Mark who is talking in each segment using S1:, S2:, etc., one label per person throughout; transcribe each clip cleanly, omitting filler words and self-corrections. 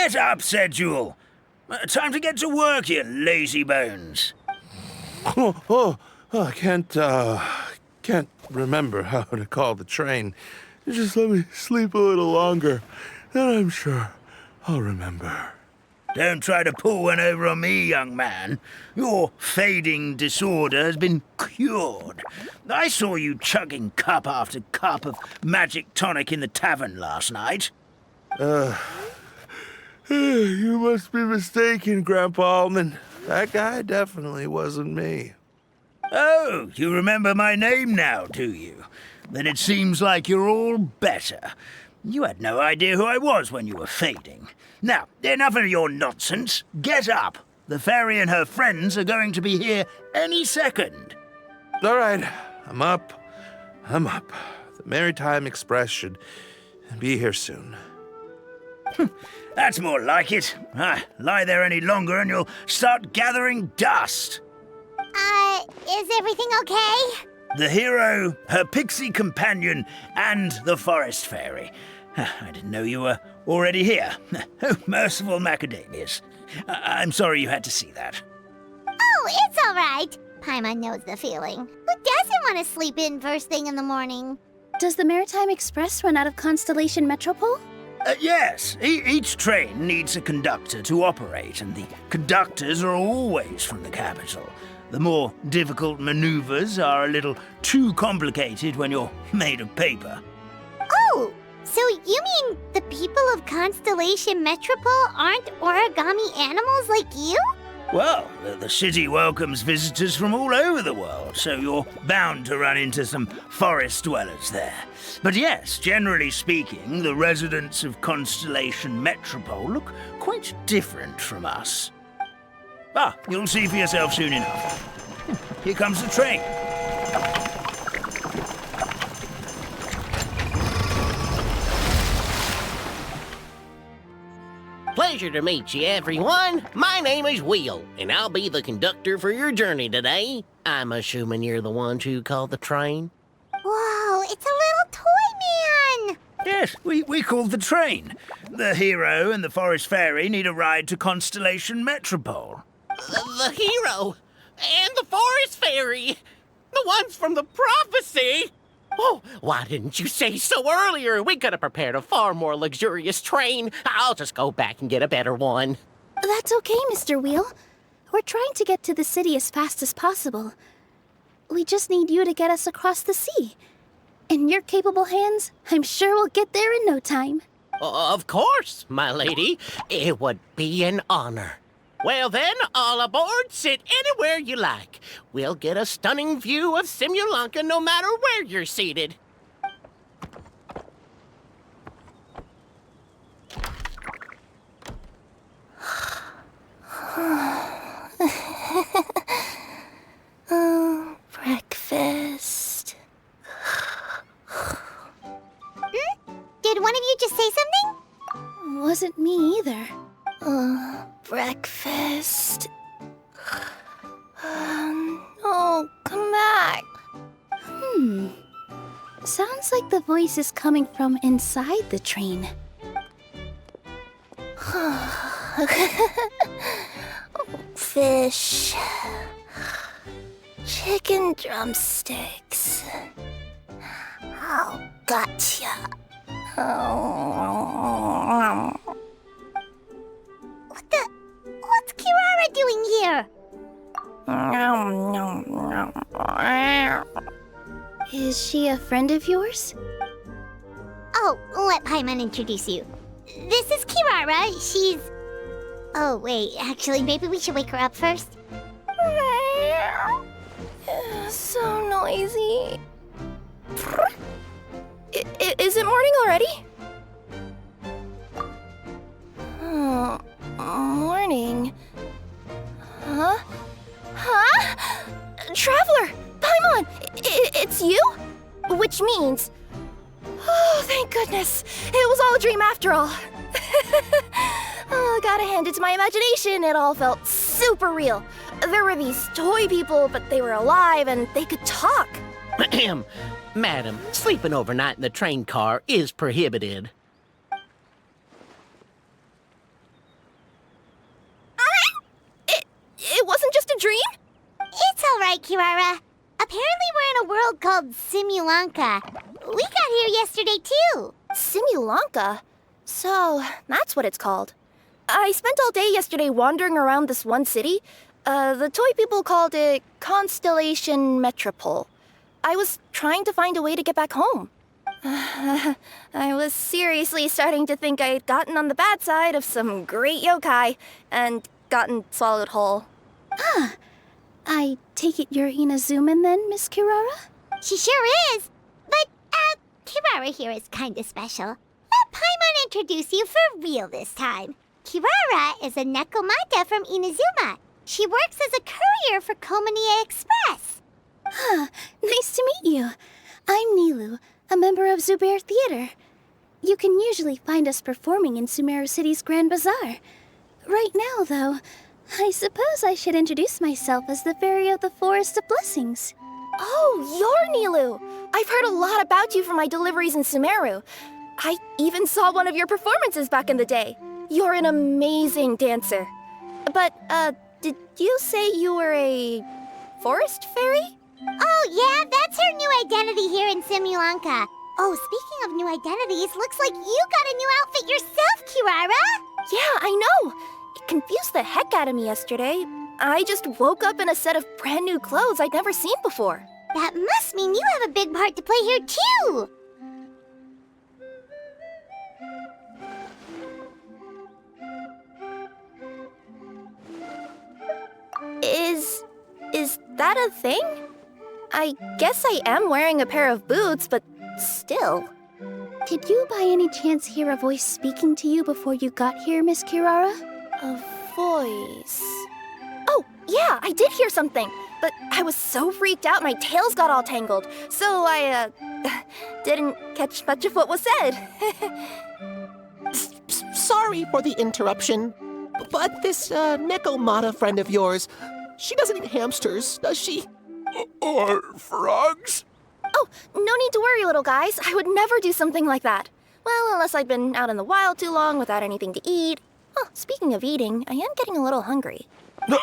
S1: Get up, said Jewel. Time to get to work, you lazy bones.
S2: I can't remember how to call the train. Just let me sleep a little longer, then I'm sure I'll remember.
S1: Don't try to pull one over on me, young man. Your fading disorder has been cured. I saw you chugging cup after cup of magic tonic in the tavern last night.
S2: You must be mistaken, Grandpa Almond. That guy definitely wasn't me.
S1: Oh, you remember my name now, do you? Then it seems like you're all better. You had no idea who I was when you were fading. Now, enough of your nonsense. Get up. The fairy and her friends are going to be here any second.
S2: All right, I'm up. The Maritime Express should be here soon.
S1: That's more like it. Lie there any longer and you'll start gathering dust.
S3: Is everything okay?
S1: The hero, her pixie companion, and the forest fairy. I didn't know you were already here. Oh, merciful macadamias. I'm sorry you had to see that.
S3: Oh, it's all right. Paimon knows the feeling. Who doesn't want to sleep in first thing in the morning?
S4: Does the Maritime Express run out of Constellation Metropole?
S1: Yes, each train needs a conductor to operate, and the conductors are always from the capital. The more difficult maneuvers are a little too complicated when you're made of paper.
S3: Oh, so you mean the people of Constellation Metropole aren't origami animals like you?
S1: Well, the city welcomes visitors from all over the world, so you're bound to run into some forest dwellers there. But yes, generally speaking, the residents of Constellation Metropole look quite different from us. You'll see for yourself soon enough. Here comes the train.
S5: Pleasure to meet you, everyone. My name is Will, and I'll be the conductor for your journey today. I'm assuming you're the ones who called the train?
S3: Whoa, it's a little toy man!
S1: Yes, we called the train. The hero and the forest fairy need a ride to Constellation Metropole.
S5: The hero and the forest fairy, the ones from the prophecy. Oh, why didn't you say so earlier? We could have prepared a far more luxurious train. I'll just go back and get a better one.
S4: That's okay, Mr. Wheel. We're trying to get to the city as fast as possible. We just need you to get us across the sea. In your capable hands, I'm sure we'll get there in no time.
S5: Of course, my lady. It would be an honor. Well then, all aboard, sit anywhere you like. We'll get a stunning view of Srimulanka no matter where you're seated.
S4: Oh, breakfast.
S3: Did one of you just say something?
S4: Wasn't me either. Breakfast. Oh, come back. Sounds like the voice is coming from inside the train. Fish. Chicken drumsticks. Oh, gotcha.
S3: What's Kirara doing here?
S4: Is she a friend of yours?
S3: Oh, let Paimon introduce you. This is Kirara. She's... Oh, wait. Actually, maybe we should wake her up first.
S4: So noisy. Is it morning already? Oh, morning. Huh? Traveler! Paimon! It's you? Which means... Oh, thank goodness. It was all a dream after all. Oh, gotta hand it to my imagination. It all felt super real. There were these toy people, but they were alive and they could talk.
S5: Ahem. Madam, sleeping overnight in the train car is prohibited.
S3: Kirara. Apparently we're in a world called Srimulanka. We got here yesterday, too.
S4: Srimulanka? So, that's what it's called. I spent all day yesterday wandering around this one city. The toy people called it Constellation Metropole. I was trying to find a way to get back home. I was seriously starting to think I'd gotten on the bad side of some great yokai and gotten swallowed whole.
S6: I take it you're Inazuman then, Miss Kirara?
S3: She sure is. But, Kirara here is kinda special. Let Paimon introduce you for real this time. Kirara is a Nekomata from Inazuma. She works as a courier for Komanie Express.
S6: Nice to meet you. I'm Nilu, a member of Zubair Theater. You can usually find us performing in Sumeru City's Grand Bazaar. Right now, though, I suppose I should introduce myself as the Fairy of the Forest of Blessings.
S4: Oh, you're Nilu! I've heard a lot about you from my deliveries in Sumeru. I even saw one of your performances back in the day. You're an amazing dancer. But, did you say you were a forest fairy?
S3: Oh, yeah, that's her new identity here in Srimulanka. Oh, speaking of new identities, looks like you got a new outfit yourself, Kirara!
S4: Yeah, I know! It confused the heck out of me yesterday. I just woke up in a set of brand new clothes I'd never seen before.
S3: That must mean you have a big part to play here, too!
S4: Is that a thing? I guess I am wearing a pair of boots, but still.
S6: Did you by any chance hear a voice speaking to you before you got here, Miss Kirara?
S4: A voice... Oh, yeah, I did hear something. But I was so freaked out my tails got all tangled. So I, didn't catch much of what was said.
S5: Sorry for the interruption, but this Nekomata friend of yours, she doesn't eat hamsters, does she?
S2: Or frogs?
S4: Oh, no need to worry, little guys. I would never do something like that. Well, unless I'd been out in the wild too long without anything to eat. Oh, speaking of eating, I am getting a little hungry.
S1: Where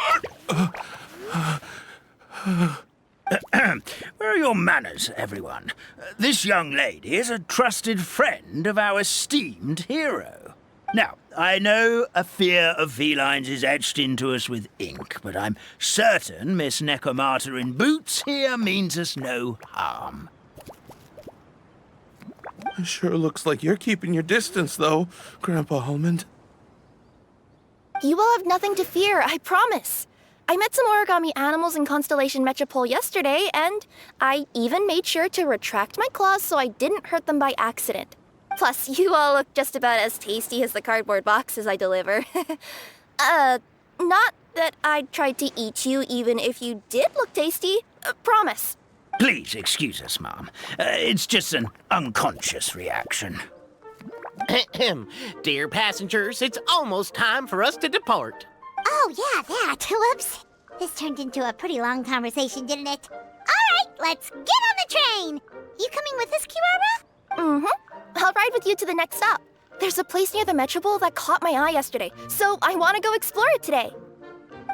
S1: are your manners, everyone? This young lady is a trusted friend of our esteemed hero. Now, I know a fear of felines is etched into us with ink, but I'm certain Miss Nekomata in boots here means us no harm.
S2: It sure looks like you're keeping your distance, though, Grandpa Almond.
S4: You will have nothing to fear, I promise. I met some origami animals in Constellation Metropole yesterday, and I even made sure to retract my claws so I didn't hurt them by accident. Plus, you all look just about as tasty as the cardboard boxes I deliver. Not that I'd try to eat you even if you did look tasty. Promise.
S1: Please excuse us, Mom. It's just an unconscious reaction.
S5: Dear passengers, it's almost time for us to depart.
S3: Oh, yeah, that. Whoops. This turned into a pretty long conversation, didn't it? All right, let's get on the train. You coming with us, Kirara?
S4: Mm-hmm. I'll ride with you to the next stop. There's a place near the Metropole that caught my eye yesterday, so I want to go explore it today.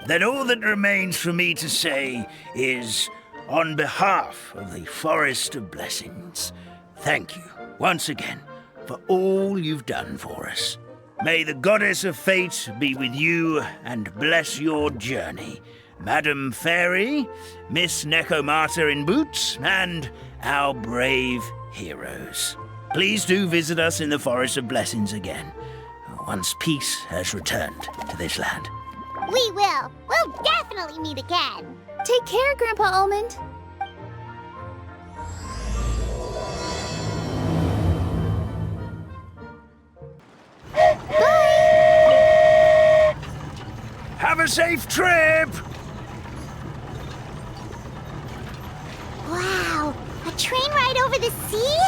S1: Then all that remains for me to say is, on behalf of the Forest of Blessings, thank you once again for all you've done for us. May the Goddess of Fate be with you and bless your journey, Madam Fairy, Miss Nekomata in boots, and our brave heroes. Please do visit us in the Forest of Blessings again, once peace has returned to this land.
S3: We will. We'll definitely meet again.
S6: Take care, Grandpa Almond.
S1: Have a safe trip!
S3: Wow, a train ride over the sea?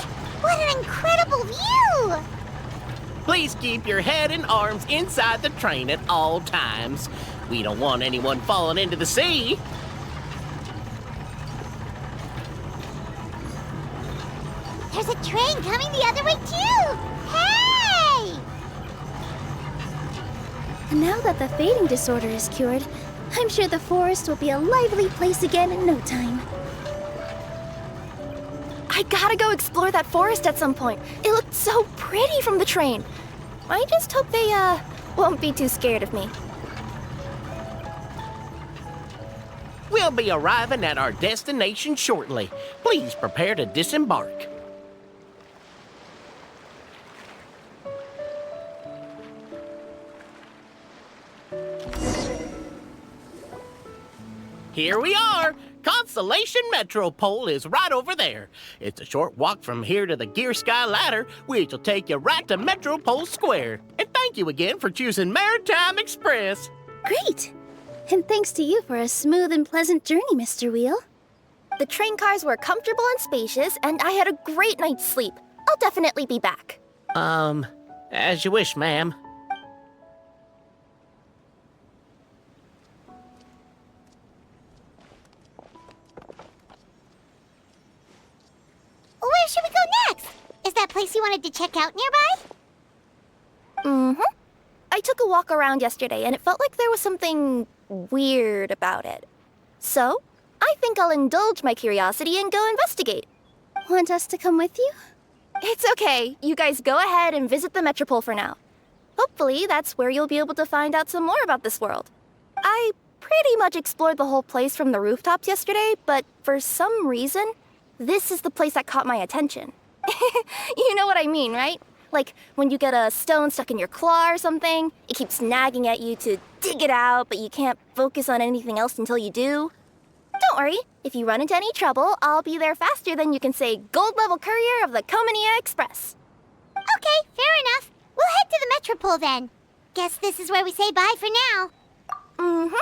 S3: What an incredible view!
S5: Please keep your head and arms inside the train at all times. We don't want anyone falling into the sea.
S3: There's a train coming the other way, too! Hey!
S6: Now that the fading disorder is cured, I'm sure the forest will be a lively place again in no time.
S4: I gotta go explore that forest at some point. It looked so pretty from the train. I just hope they, won't be too scared of me.
S5: We'll be arriving at our destination shortly. Please prepare to disembark. Here we are! Constellation Metropole is right over there. It's a short walk from here to the Gear Sky Ladder, which will take you right to Metropole Square. And thank you again for choosing Maritime Express.
S6: Great! And thanks to you for a smooth and pleasant journey, Mr. Wheel.
S4: The train cars were comfortable and spacious, and I had a great night's sleep. I'll definitely be back.
S5: As you wish, ma'am.
S3: Where should we go next? Is that place you wanted to check out nearby?
S4: Mm-hmm. I took a walk around yesterday, and it felt like there was something weird about it. So, I think I'll indulge my curiosity and go investigate.
S6: Want us to come with you?
S4: It's okay. You guys go ahead and visit the Metropole for now. Hopefully, that's where you'll be able to find out some more about this world. I pretty much explored the whole place from the rooftops yesterday, but for some reason, this is the place that caught my attention. You know what I mean, right? Like when you get a stone stuck in your claw or something, it keeps nagging at you to dig it out, but you can't focus on anything else until you do. Don't worry, if you run into any trouble, I'll be there faster than you can say gold-level courier of the Comania Express.
S3: Okay, fair enough. We'll head to the Metropole then. Guess this is where we say bye for now.
S4: Mm-hmm.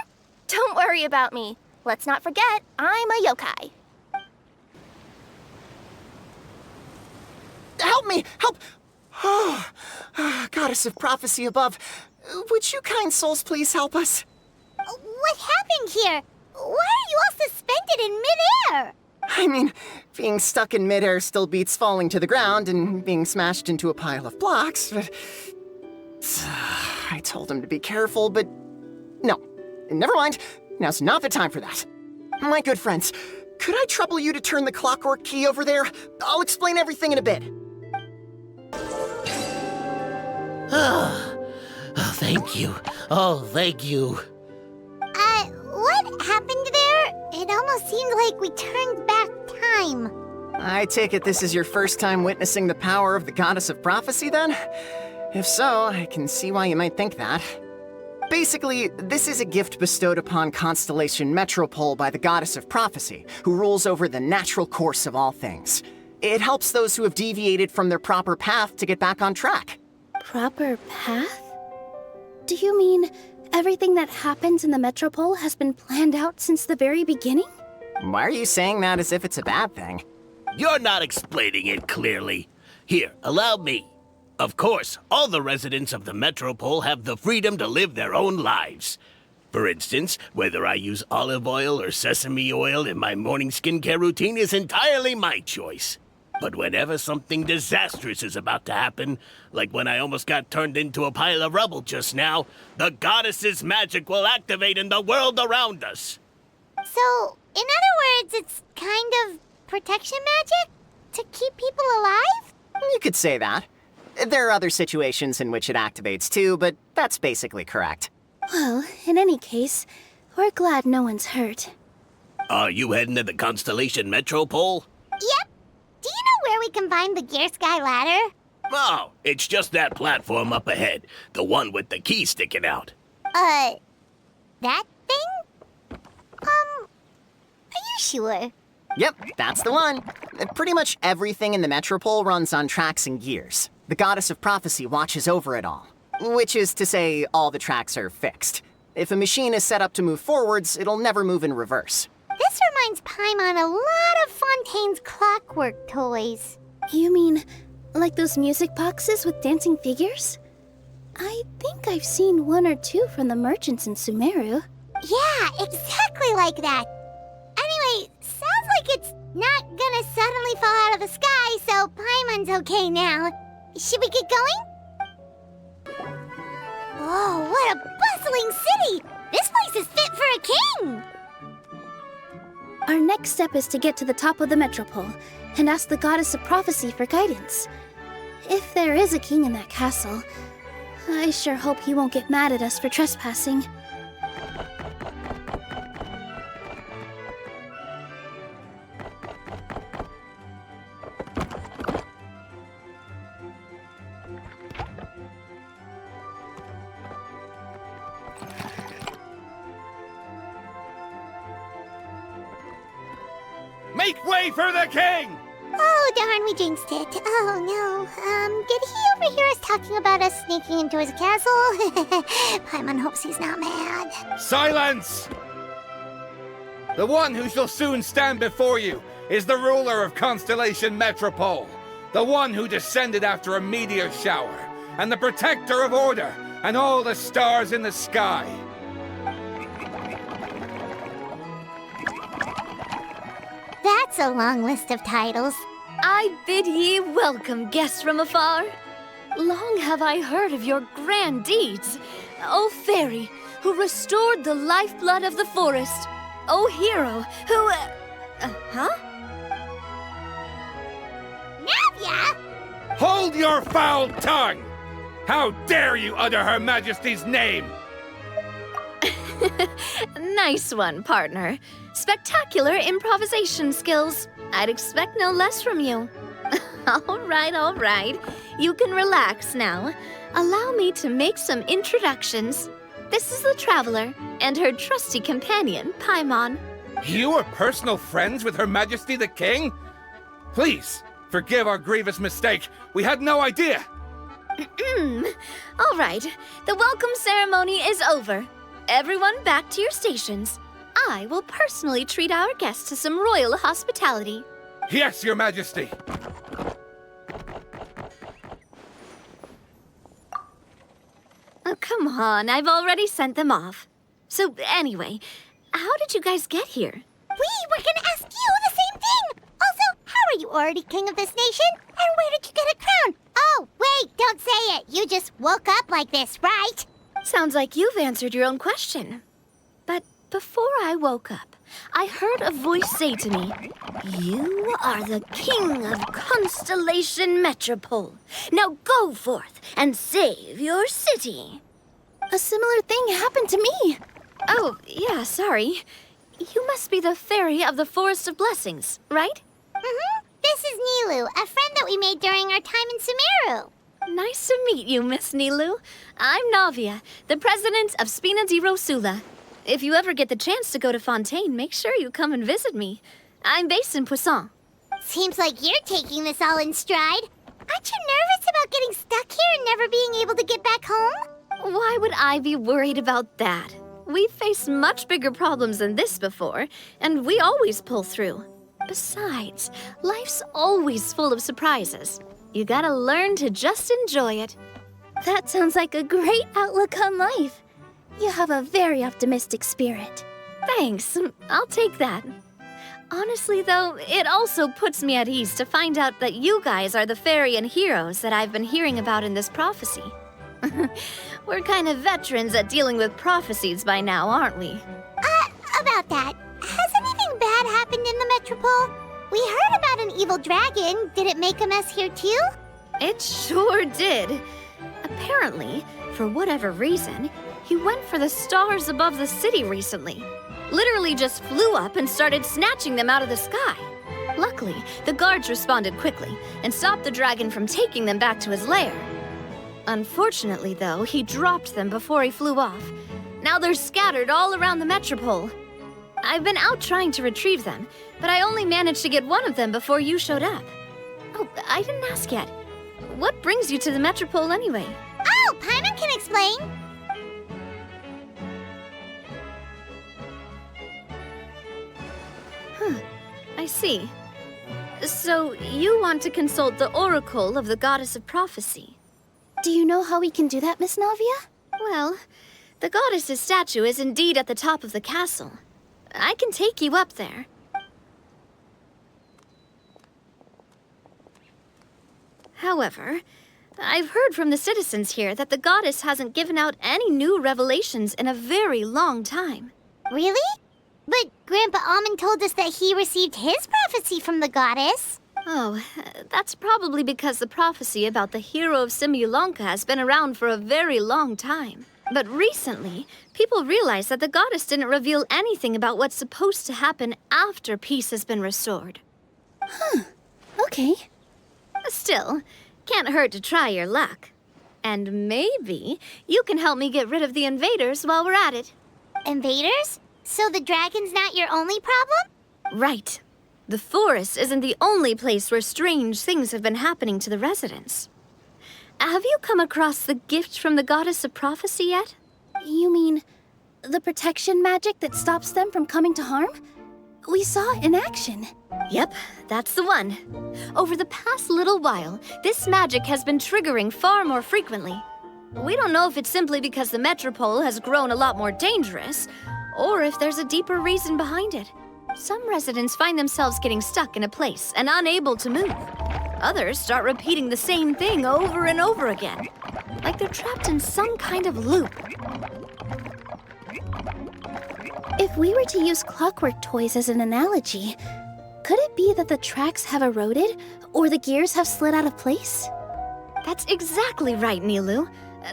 S4: Don't worry about me. Let's not forget, I'm a yokai.
S7: Help me! Help! Oh, Goddess of Prophecy above, would you kind souls please help us?
S3: What happened here? Why are you all suspended in midair?
S7: I mean, being stuck in midair still beats falling to the ground and being smashed into a pile of blocks, but... I told him to be careful, but... No, never mind. Now's not the time for that. My good friends, could I trouble you to turn the clockwork key over there? I'll explain everything in a bit.
S5: Oh, thank you. Oh, thank you.
S3: What happened there? It almost seemed like we turned back time.
S7: I take it this is your first time witnessing the power of the Goddess of Prophecy, then? If so, I can see why you might think that. Basically, this is a gift bestowed upon Constellation Metropole by the Goddess of Prophecy, who rules over the natural course of all things. It helps those who have deviated from their proper path to get back on track.
S6: Proper path? Do you mean everything that happens in the Metropole has been planned out since the very beginning?
S7: Why are you saying that as if it's a bad thing?
S1: You're not explaining it clearly. Here, allow me. Of course, all the residents of the Metropole have the freedom to live their own lives. For instance, whether I use olive oil or sesame oil in my morning skincare routine is entirely my choice. But whenever something disastrous is about to happen, like when I almost got turned into a pile of rubble just now, the goddess's magic will activate in the world around us.
S3: So, in other words, it's kind of protection magic? To keep people alive?
S7: You could say that. There are other situations in which it activates too, but that's basically correct.
S6: Well, in any case, we're glad no one's hurt.
S1: Are you heading to the Constellation Metropole?
S3: Yep. Do you know where we can find the Gear Sky Ladder?
S1: Oh, it's just that platform up ahead. The one with the key sticking out.
S3: That thing? Are you sure?
S7: Yep, that's the one. Pretty much everything in the Metropole runs on tracks and gears. The Goddess of Prophecy watches over it all. Which is to say, all the tracks are fixed. If a machine is set up to move forwards, it'll never move in reverse.
S3: This reminds Paimon a lot of Fontaine's clockwork toys.
S6: You mean like those music boxes with dancing figures? I think I've seen one or two from the merchants in Sumeru.
S3: Yeah, exactly like that. Anyway, sounds like it's not gonna suddenly fall out of the sky, so Paimon's okay now. Should we get going? Oh, what a bustling city! This place is fit for a king!
S6: Our next step is to get to the top of the metropole and ask the goddess of prophecy for guidance. If there is a king in that castle, I sure hope he won't get mad at us for trespassing.
S2: Make way for the king!
S3: Oh, darn, we jinxed it. Oh, no. Did he overhear us talking about us sneaking into his castle? Paimon hopes he's not mad.
S8: Silence! The one who shall soon stand before you is the ruler of Constellation Metropole, the one who descended after a meteor shower, and the protector of order and all the stars in the sky.
S3: That's a long list of titles.
S4: I bid ye welcome, guests from afar. Long have I heard of your grand deeds. O fairy, who restored the lifeblood of the forest. O hero, who... huh?
S3: Navia?
S8: Hold your foul tongue! How dare you utter Her Majesty's name?
S4: Nice one, partner. Spectacular improvisation skills. I'd expect no less from you. All right. You can relax now. Allow me to make some introductions. This is the Traveler and her trusty companion, Paimon.
S8: You are personal friends with Her Majesty the King? Please, forgive our grievous mistake. We had no idea.
S4: All right, the welcome ceremony is over. Everyone back to your stations. I will personally treat our guests to some royal hospitality.
S8: Yes, Your Majesty.
S4: Oh, come on, I've already sent them off. So anyway, how did you guys get here?
S3: We were gonna ask you the same thing! Also, how are you already king of this nation? And where did you get a crown? Oh, wait, don't say it. You just woke up like this, right?
S4: Sounds like you've answered your own question. But before I woke up, I heard a voice say to me, "You are the king of Constellation Metropole. Now go forth and save your city."
S6: A similar thing happened to me.
S4: Oh, yeah, sorry. You must be the fairy of the Forest of Blessings, right?
S3: Mm-hmm. This is Nilu, a friend that we made during our time in Sumeru.
S4: Nice to meet you, Miss Nilu. I'm Navia, the president of Spina di Rosula. If you ever get the chance to go to Fontaine, make sure you come and visit me. I'm based in Poisson.
S3: Seems like you're taking this all in stride. Aren't you nervous about getting stuck here and never being able to get back home?
S4: Why would I be worried about that? We've faced much bigger problems than this before, and we always pull through. Besides, life's always full of surprises. You gotta learn to just enjoy it.
S6: That sounds like a great outlook on life. You have a very optimistic spirit.
S4: Thanks, I'll take that. Honestly, though, it also puts me at ease to find out that you guys are the fairy and heroes that I've been hearing about in this prophecy. We're kind of veterans at dealing with prophecies by now, aren't we?
S3: About that, has anything bad happened in the Metropole? We heard about an evil dragon. Did it make a mess here too?
S4: It sure did. Apparently, for whatever reason, he went for the stars above the city recently. Literally just flew up and started snatching them out of the sky. Luckily, the guards responded quickly and stopped the dragon from taking them back to his lair. Unfortunately, though, he dropped them before he flew off. Now they're scattered all around the Metropole. I've been out trying to retrieve them, but I only managed to get one of them before you showed up. Oh, I didn't ask yet. What brings you to the Metropole anyway?
S3: Oh, Paimon can explain.
S4: I see. So, you want to consult the Oracle of the Goddess of Prophecy.
S6: Do you know how we can do that, Miss Navia?
S4: Well, the goddess's statue is indeed at the top of the castle. I can take you up there. However, I've heard from the citizens here that the goddess hasn't given out any new revelations in a very long time.
S3: Really? But Grandpa Almond told us that he received his prophecy from the goddess.
S6: Oh, that's probably because the prophecy about the hero of Srimulanka has been around for a very long time. But recently, people realized that the goddess didn't reveal anything about what's supposed to happen after peace has been restored.
S4: Okay.
S6: Still, can't hurt to try your luck. And maybe you can help me get rid of the invaders while we're at it.
S3: Invaders? So the dragon's not your only problem?
S6: Right. The forest isn't the only place where strange things have been happening to the residents. Have you come across the gift from the goddess of prophecy yet?
S4: You mean the protection magic that stops them from coming to harm? We saw it in action.
S6: Yep, that's the one. Over the past little while, this magic has been triggering far more frequently. We don't know if it's simply because the metropole has grown a lot more dangerous, or if there's a deeper reason behind it. Some residents find themselves getting stuck in a place and unable to move. Others start repeating the same thing over and over again, like they're trapped in some kind of loop.
S4: If we were to use clockwork toys as an analogy, could it be that the tracks have eroded or the gears have slid out of place?
S6: That's exactly right, Nilu.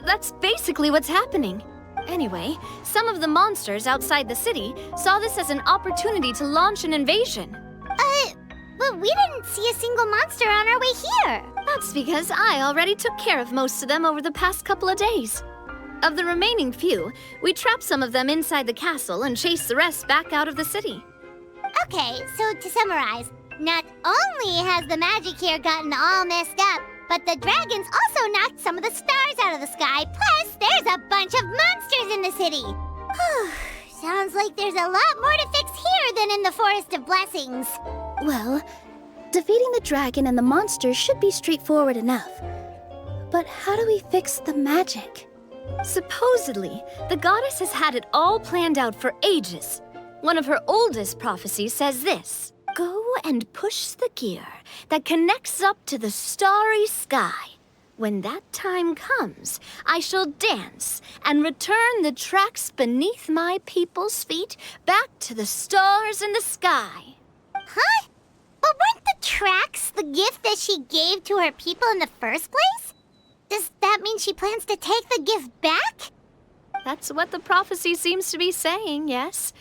S6: That's basically what's happening. Anyway, some of the monsters outside the city saw this as an opportunity to launch an invasion.
S3: But we didn't see a single monster on our way here.
S6: That's because I already took care of most of them over the past couple of days. Of the remaining few, we trapped some of them inside the castle and chased the rest back out of the city.
S3: Okay, so to summarize, not only has the magic here gotten all messed up, but the dragons also knocked some of the stars out of the sky, plus there's a bunch of monsters in the city. Sounds like there's a lot more to fix here than in the Forest of Blessings.
S4: Well, defeating the dragon and the monsters should be straightforward enough. But how do we fix the magic?
S6: Supposedly, the goddess has had it all planned out for ages. One of her oldest prophecies says this: "Go and push the gear that connects up to the starry sky. When that time comes, I shall dance and return the tracks beneath my people's feet back to the stars in the sky."
S3: Huh? But weren't the tracks the gift that she gave to her people in the first place? Does that mean she plans to take the gift back?
S6: That's what the prophecy seems to be saying, yes.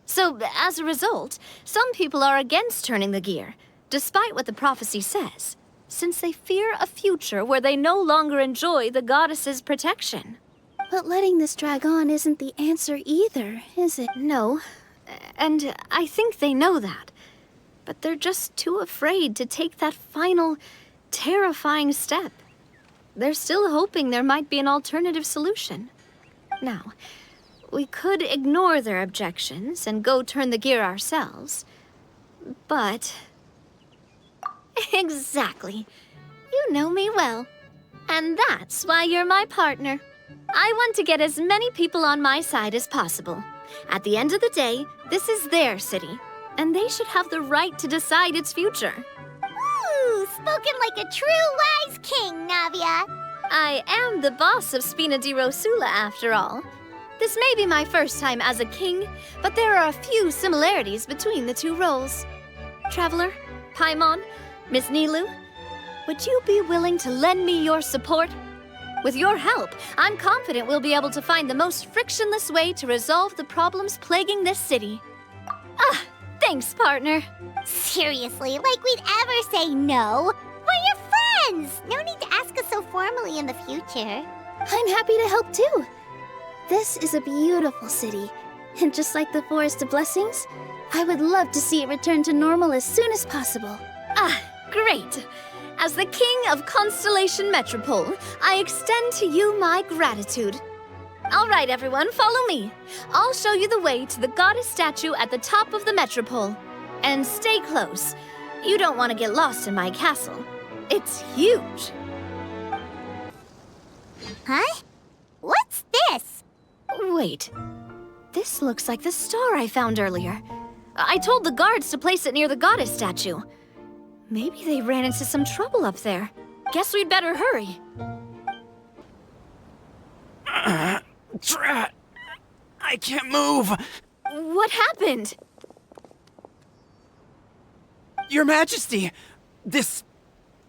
S6: So, as a result, some people are against turning the gear, despite what the prophecy says, since they fear a future where they no longer enjoy the goddess's protection.
S4: But letting this drag on isn't the answer either, is it?
S6: No, and I think they know that. But they're just too afraid to take that final, terrifying step. They're still hoping there might be an alternative solution. Now, we could ignore their objections and go turn the gear ourselves, but... Exactly. You know me well. And that's why you're my partner. I want to get as many people on my side as possible. At the end of the day, this is their city, and they should have the right to decide its future.
S3: Ooh, spoken like a true wise king, Navia.
S6: I am the boss of Spina di Rosula, after all. This may be my first time as a king, but there are a few similarities between the two roles. Traveler, Paimon, Miss Nilu, would you be willing to lend me your support? With your help, I'm confident we'll be able to find the most frictionless way to resolve the problems plaguing this city. Thanks, partner.
S3: Seriously, like we'd ever say no. We're your friends. No need to ask us so formally in the future.
S4: I'm happy to help too. This is a beautiful city, and just like the Forest of Blessings, I would love to see it return to normal as soon as possible.
S6: Great. As the King of Constellation Metropole, I extend to you my gratitude. All right, everyone, follow me. I'll show you the way to the goddess statue at the top of the Metropole. And stay close. You don't want to get lost in my castle. It's huge.
S3: Huh? What's this?
S6: Wait. This looks like the star I found earlier. I told the guards to place it near the goddess statue. Maybe they ran into some trouble up there. Guess we'd better hurry.
S1: Drat! I can't move!
S4: What happened?
S9: Your Majesty! This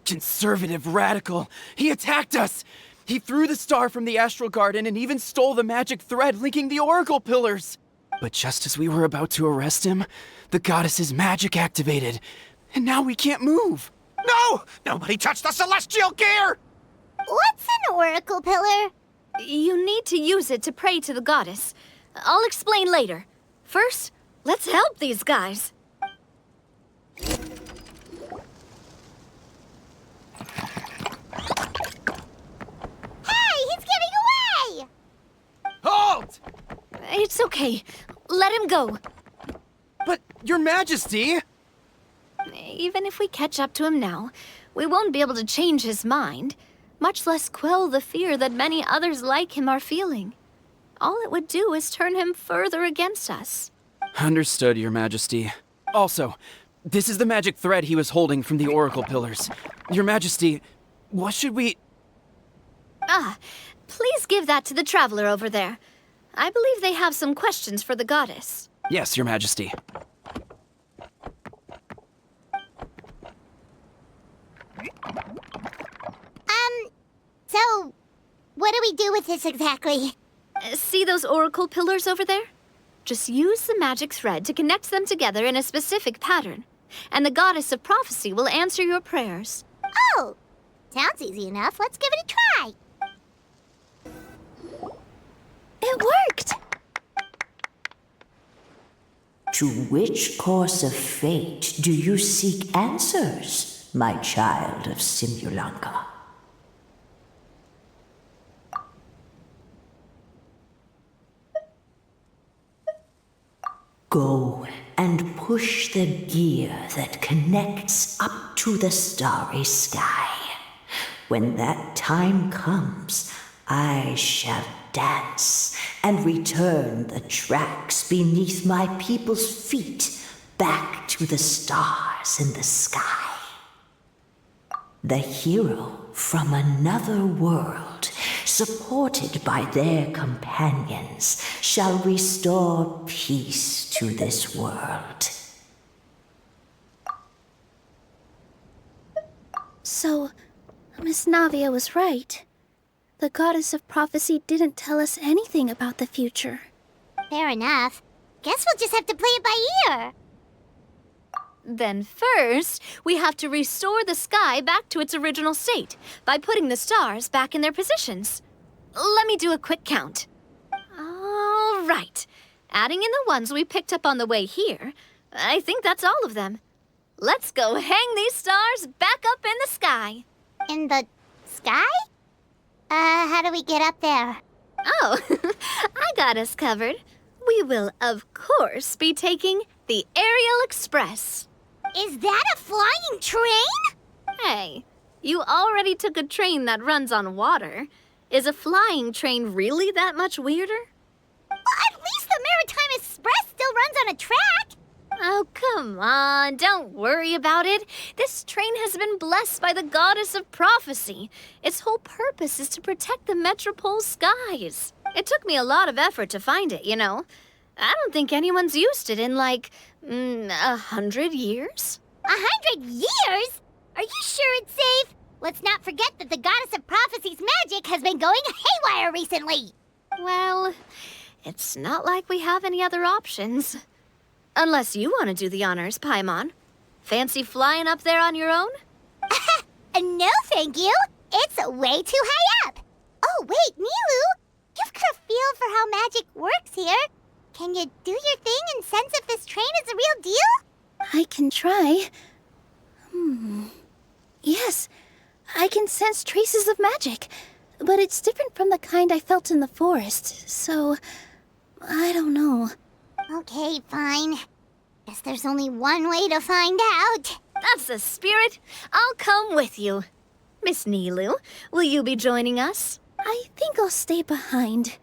S9: conservative radical, he attacked us! He threw the star from the Astral Garden and even stole the magic thread linking the Oracle Pillars! But just as we were about to arrest him, the goddess's magic activated, and now we can't move!
S8: No! Nobody touched the celestial gear!
S3: What's an oracle pillar?
S4: You need to use it to pray to the goddess. I'll explain later. First, let's help these guys.
S3: Hey, he's getting away!
S8: Halt!
S4: It's okay. Let him go.
S9: But, Your Majesty!
S4: Even if we catch up to him now, we won't be able to change his mind, much less quell the fear that many others like him are feeling. All it would do is turn him further against us.
S9: Understood, Your Majesty. Also, this is the magic thread he was holding from the Oracle Pillars. Your Majesty, what should we...
S4: Please give that to the traveler over there. I believe they have some questions for the goddess.
S9: Yes, Your Majesty.
S3: So, what do we do with this exactly?
S4: See those oracle pillars over there? Just use the magic thread to connect them together in a specific pattern, and the goddess of prophecy will answer your prayers.
S3: Oh, sounds easy enough. Let's give it a try.
S6: It worked!
S10: To which course of fate do you seek answers, my child of Srimulanka? Go and push the gear that connects up to the starry sky. When that time comes, I shall dance and return the tracks beneath my people's feet back to the stars in the sky. The hero from another world, supported by their companions, shall restore peace to this world.
S6: So, Miss Navia was right. The goddess of prophecy didn't tell us anything about the future.
S3: Fair enough. Guess we'll just have to play it by ear.
S4: Then first, we have to restore the sky back to its original state by putting the stars back in their positions. Let me do a quick count. All right. Adding in the ones we picked up on the way here, I think that's all of them. Let's go hang these stars back up in the sky.
S3: In the sky? How do we get up there?
S4: Oh, I got us covered. We will, of course, be taking the Aerial Express.
S3: Is that a flying train?
S4: Hey, you already took a train that runs on water. Is a flying train really that much weirder?
S3: Well, at least the Maritime Express still runs on a track.
S4: Oh, come on, don't worry about it. This train has been blessed by the goddess of prophecy. Its whole purpose is to protect the Metropole skies. It took me a lot of effort to find it, you know. I don't think anyone's used it in, 100 years.
S3: 100 years? Are you sure it's safe? Let's not forget that the goddess of prophecy's magic has been going haywire recently.
S4: Well, it's not like we have any other options. Unless you want to do the honors, Paimon. Fancy flying up there on your own?
S3: No, thank you. It's way too high up. Oh, wait, Nilu. You've got a feel for how magic works here. Can you do your thing and sense if this train is a real deal?
S6: I can try. Yes, I can sense traces of magic, but it's different from the kind I felt in the forest, so I don't know.
S3: Okay, fine. Guess there's only one way to find out.
S4: That's the spirit. I'll come with you. Miss Nilu, will you be joining us?
S6: I think I'll stay behind.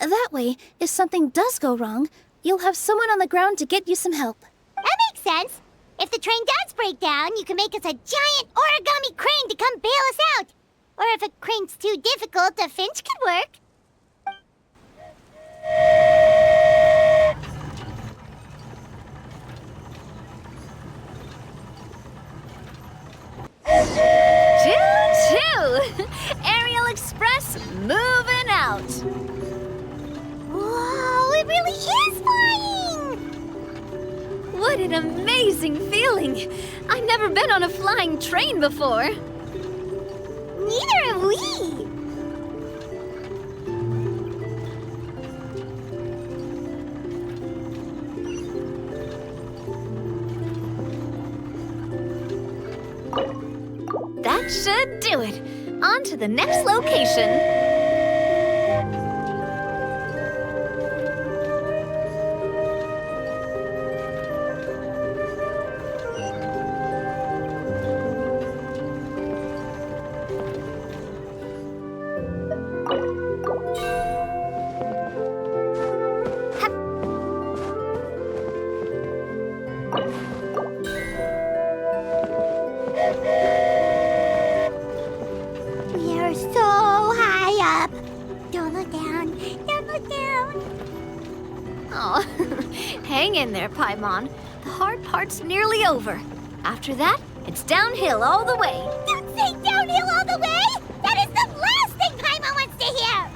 S6: That way, if something does go wrong, you'll have someone on the ground to get you some help.
S3: That makes sense. If the train does break down, you can make us a giant origami crane to come bail us out. Or if a crane's too difficult, a finch could work.
S6: What an amazing feeling! I've never been on a flying train before.
S3: Neither have we.
S6: That should do it. On to the next location.
S3: We are so high up. Don't look down. Don't look down.
S6: Oh, hang in there, Paimon. The hard part's nearly over. After that, it's downhill all the way.
S3: Don't say downhill all the way. That is the last thing Paimon wants to hear.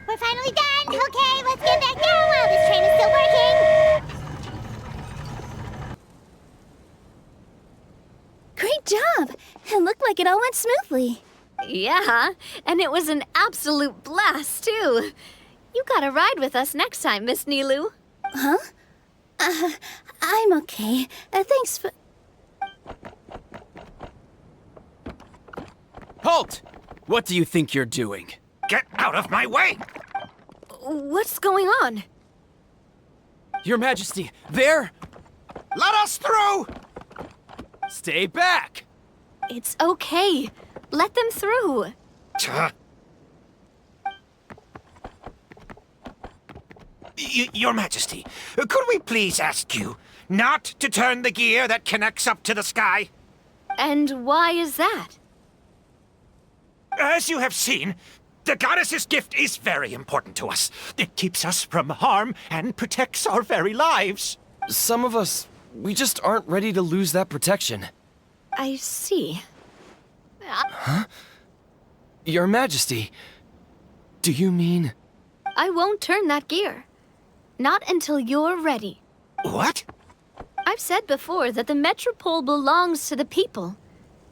S3: We're finally done. Okay, let's get back down while this train is still working.
S6: Great job! It looked like it all went smoothly. Yeah, and it was an absolute blast, too. You gotta ride with us next time, Miss Nilu. Huh? I'm okay. Thanks for...
S9: Halt! What do you think you're doing?
S5: Get out of my way!
S6: What's going on?
S9: Your Majesty, there!
S5: Let us through!
S9: Stay back!
S6: It's okay. Let them through.
S5: Your Majesty, could we please ask you not to turn the gear that connects up to the sky?
S6: And why is that?
S5: As you have seen, the goddess's gift is very important to us. It keeps us from harm and protects our very lives.
S9: Some of us, we just aren't ready to lose that protection.
S6: I see.
S9: Your Majesty, do you mean...
S6: I won't turn that gear. Not until you're ready.
S5: What?
S6: I've said before that the Metropole belongs to the people,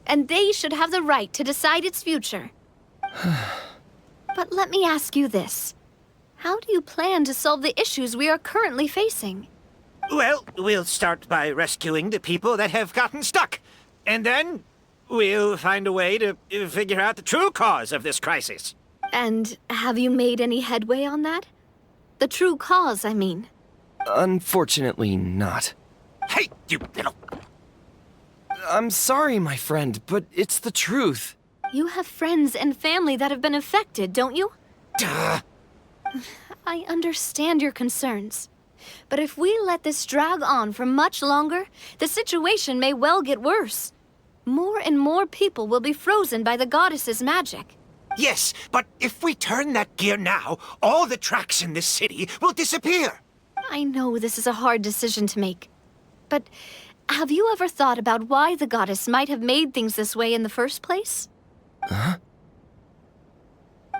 S6: and they should have the right to decide its future. But let me ask you this. How do you plan to solve the issues we are currently facing?
S5: Well, we'll start by rescuing the people that have gotten stuck. And then we'll find a way to figure out the true cause of this crisis.
S6: And have you made any headway on that? The true cause, I mean.
S9: Unfortunately not.
S5: Hey, you little...
S9: I'm sorry, my friend, but it's the truth.
S6: You have friends and family that have been affected, don't you?
S5: Duh.
S6: I understand your concerns. But if we let this drag on for much longer, the situation may well get worse. More and more people will be frozen by the goddess's magic.
S5: Yes, but if we turn that gear now, all the tracks in this city will disappear.
S6: I know this is a hard decision to make. But have you ever thought about why the goddess might have made things this way in the first place?
S9: Huh?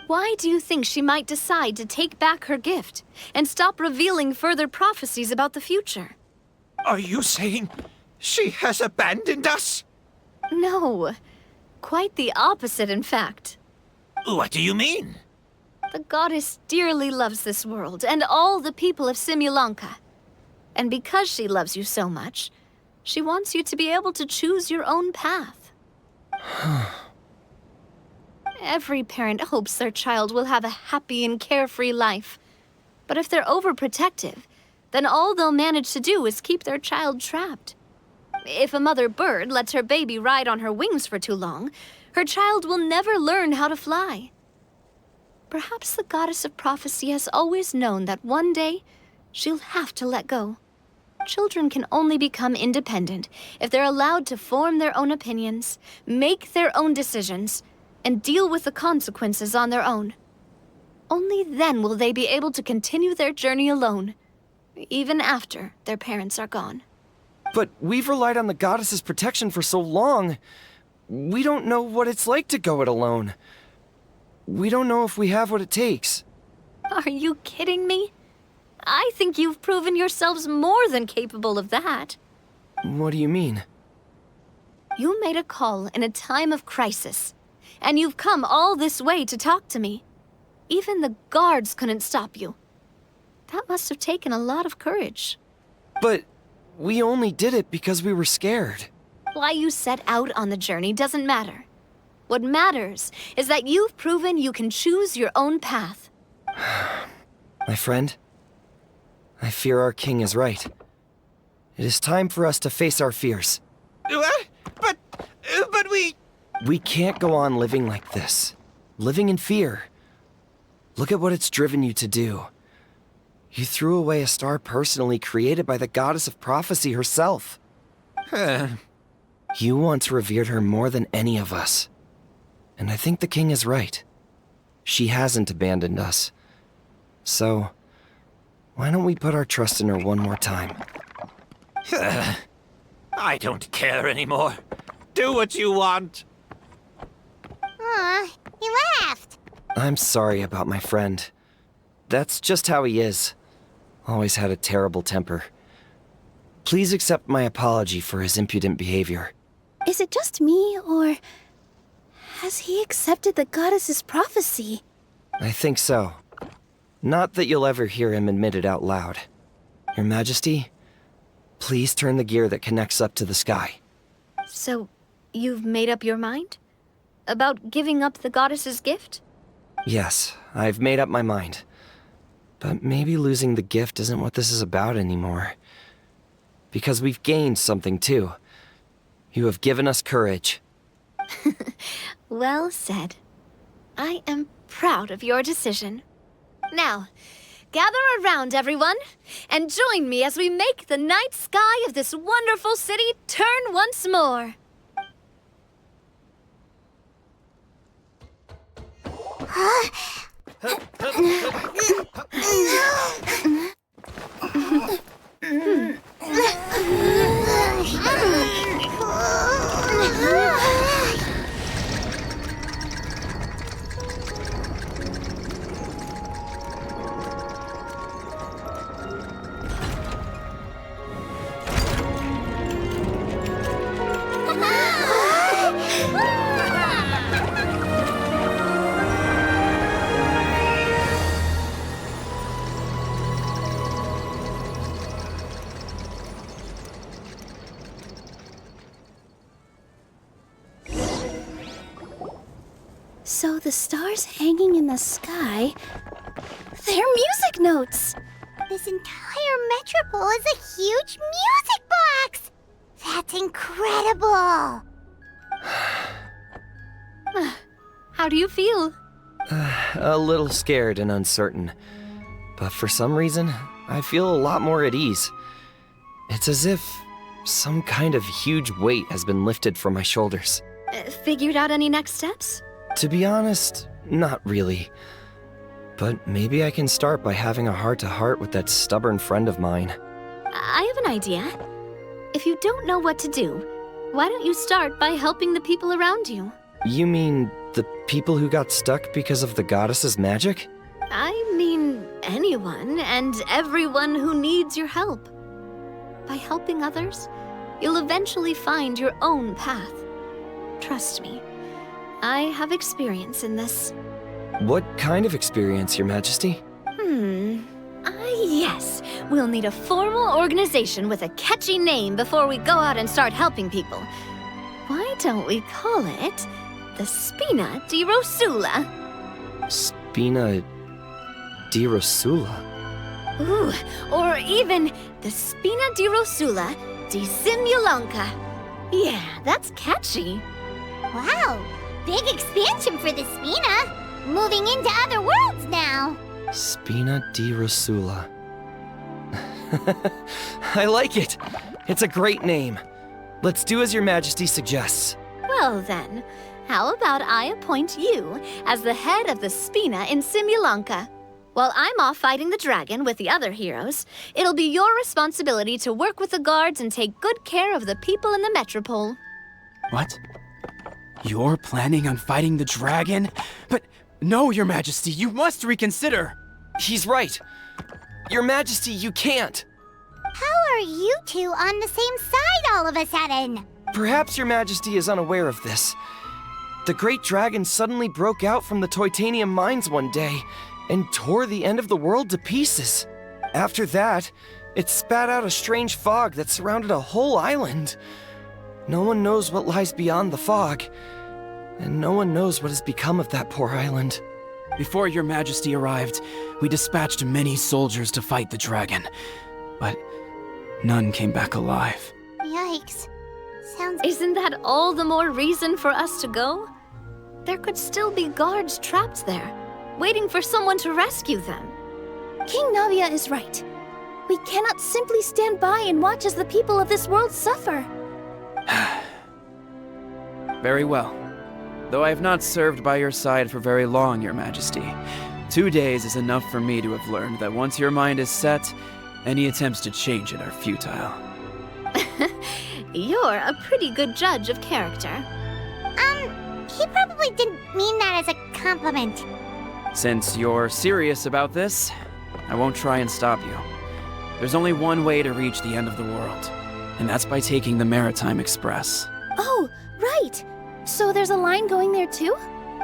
S6: Why do you think she might decide to take back her gift and stop revealing further prophecies about the future?
S5: Are you saying she has abandoned us?
S6: No. Quite the opposite, in fact.
S5: What do you mean?
S6: The goddess dearly loves this world and all the people of Srimulanka. And because she loves you so much, she wants you to be able to choose your own path. Every parent hopes their child will have a happy and carefree life. But if they're overprotective, then all they'll manage to do is keep their child trapped. If a mother bird lets her baby ride on her wings for too long, her child will never learn how to fly. Perhaps the goddess of prophecy has always known that one day she'll have to let go. Children can only become independent if they're allowed to form their own opinions, make their own decisions, and deal with the consequences on their own. Only then will they be able to continue their journey alone, even after their parents are gone.
S9: But we've relied on the goddess's protection for so long. We don't know what it's like to go it alone. we don't know if we have what it takes.
S6: Are you kidding me? I think you've proven yourselves more than capable of that.
S9: What do you mean?
S6: You made a call in a time of crisis, and you've come all this way to talk to me. Even the guards couldn't stop you. That must have taken a lot of courage.
S9: But we only did it because we were scared.
S6: Why you set out on the journey doesn't matter. What matters is that you've proven you can choose your own path.
S9: My friend, I fear our king is right. It is time for us to face our fears.
S8: What? But we...
S9: We can't go on living like this. Living in fear. Look at what it's driven you to do. You threw away a star personally created by the goddess of prophecy herself. You once revered her more than any of us. And I think the king is right. She hasn't abandoned us. So, why don't we put our trust in her one more time?
S11: I don't care anymore. Do what you want.
S3: Aw, he laughed.
S9: I'm sorry about my friend. That's just how he is. Always had a terrible temper. Please accept my apology for his impudent behavior.
S6: Is it just me, or has he accepted the goddess's prophecy?
S9: I think so. Not that you'll ever hear him admit it out loud. Your Majesty, please turn the gear that connects up to the sky.
S6: So, you've made up your mind? About giving up the goddess's gift?
S9: Yes, I've made up my mind. But maybe losing the gift isn't what this is about anymore. Because we've gained something too. You have given us courage.
S6: Well said. I am proud of your decision. Now, gather around, everyone, and join me as we make the night sky of this wonderful city turn once more. So the stars hanging in the sky, they're music notes.
S3: This entire metropole is a huge music box! That's incredible!
S6: How do you feel?
S9: A little scared and uncertain. But for some reason, I feel a lot more at ease. It's as if some kind of huge weight has been lifted from my shoulders.
S6: Figured out any next steps?
S9: To be honest, not really. But maybe I can start by having a heart-to-heart with that stubborn friend of mine.
S6: I have an idea. If you don't know what to do, why don't you start by helping the people around you?
S9: You mean the people who got stuck because of the goddess's magic?
S6: I mean anyone and everyone who needs your help. By helping others, you'll eventually find your own path. Trust me, I have experience in this.
S9: What kind of experience, Your Majesty?
S6: Yes. We'll need a formal organization with a catchy name before we go out and start helping people. Why don't we call it the Spina di Rosula?
S9: Spina di Rosula?
S6: Ooh, or even the Spina di Rosula di Srimulanka. Yeah, that's catchy.
S3: Wow, big expansion for the Spina. Moving into other worlds now.
S9: Spina di Rosula. I like it. It's a great name. Let's do as Your Majesty suggests.
S6: Well then, how about I appoint you as the head of the Spina in Srimulanka? While I'm off fighting the dragon with the other heroes, it'll be your responsibility to work with the guards and take good care of the people in the metropole.
S9: What? You're planning on fighting the dragon? But No, Your Majesty, you must reconsider.
S12: He's right. Your Majesty, you can't.
S3: How are you two on the same side all of a sudden?
S12: Perhaps Your Majesty is unaware of this. The Great Dragon suddenly broke out from the Titanium mines one day and tore the end of the world to pieces. After that, it spat out a strange fog that surrounded a whole island. No one knows what lies beyond the fog, and no one knows what has become of that poor island.
S9: Before Your Majesty arrived, we dispatched many soldiers to fight the dragon, but none came back alive.
S3: Yikes. Sounds...
S6: Isn't that all the more reason for us to go? There could still be guards trapped there, waiting for someone to rescue them.
S4: King Navia is right. We cannot simply stand by and watch as the people of this world suffer.
S9: Very well. Though I have not served by your side for very long, Your Majesty. 2 days is enough for me to have learned that once your mind is set, any attempts to change it are futile.
S6: You're a pretty good judge of character.
S3: He probably didn't mean that as a compliment.
S9: Since you're serious about this, I won't try and stop you. There's only one way to reach the end of the world, and that's by taking the Maritime Express.
S4: Oh, right! So there's a line going there too?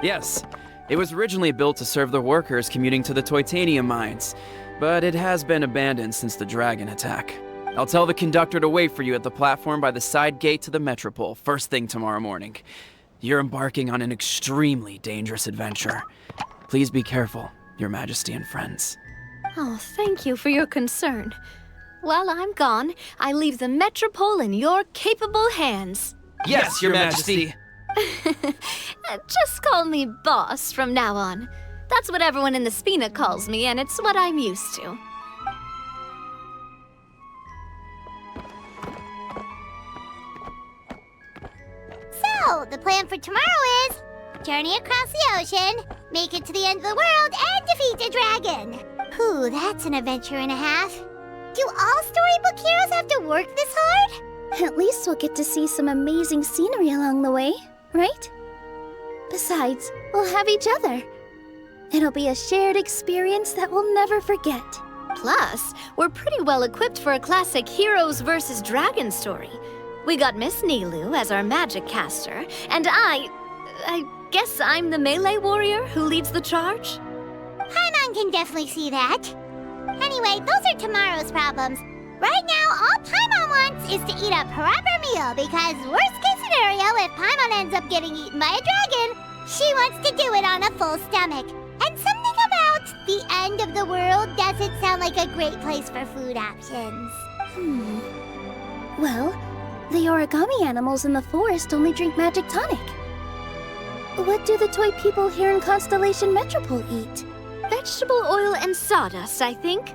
S9: Yes, it was originally built to serve the workers commuting to the Titanium mines, but it has been abandoned since the dragon attack. I'll tell the conductor to wait for you at the platform by the side gate to the Metropole first thing tomorrow morning. You're embarking on an extremely dangerous adventure. Please be careful, Your Majesty and friends.
S6: Oh, thank you for your concern. While I'm gone, I leave the Metropole in your capable hands.
S12: Yes, Your Majesty.
S6: Just call me boss from now on. That's what everyone in the Spina calls me, and it's what I'm used to.
S3: So, the plan for tomorrow is journey across the ocean, make it to the end of the world, and defeat a dragon. Whew, that's an adventure and a half. Do all storybook heroes have to work this hard?
S4: At least we'll get to see some amazing scenery along the way, right? Besides, we'll have each other. It'll be a shared experience that we'll never forget.
S6: Plus, we're pretty well equipped for a classic heroes versus dragons story. We got Miss Nilu as our magic caster, and I guess I'm the melee warrior who leads the charge?
S3: Paimon can definitely see that. Anyway, those are tomorrow's problems. Right now, all Paimon wants is to eat a proper meal, because worst case scenario, if Paimon ends up getting eaten by a dragon, she wants to do it on a full stomach. And something about the end of the world doesn't sound like a great place for food options.
S4: Well, the origami animals in the forest only drink magic tonic. What do the toy people here in Constellation Metropole eat?
S6: Vegetable oil and sawdust, I think.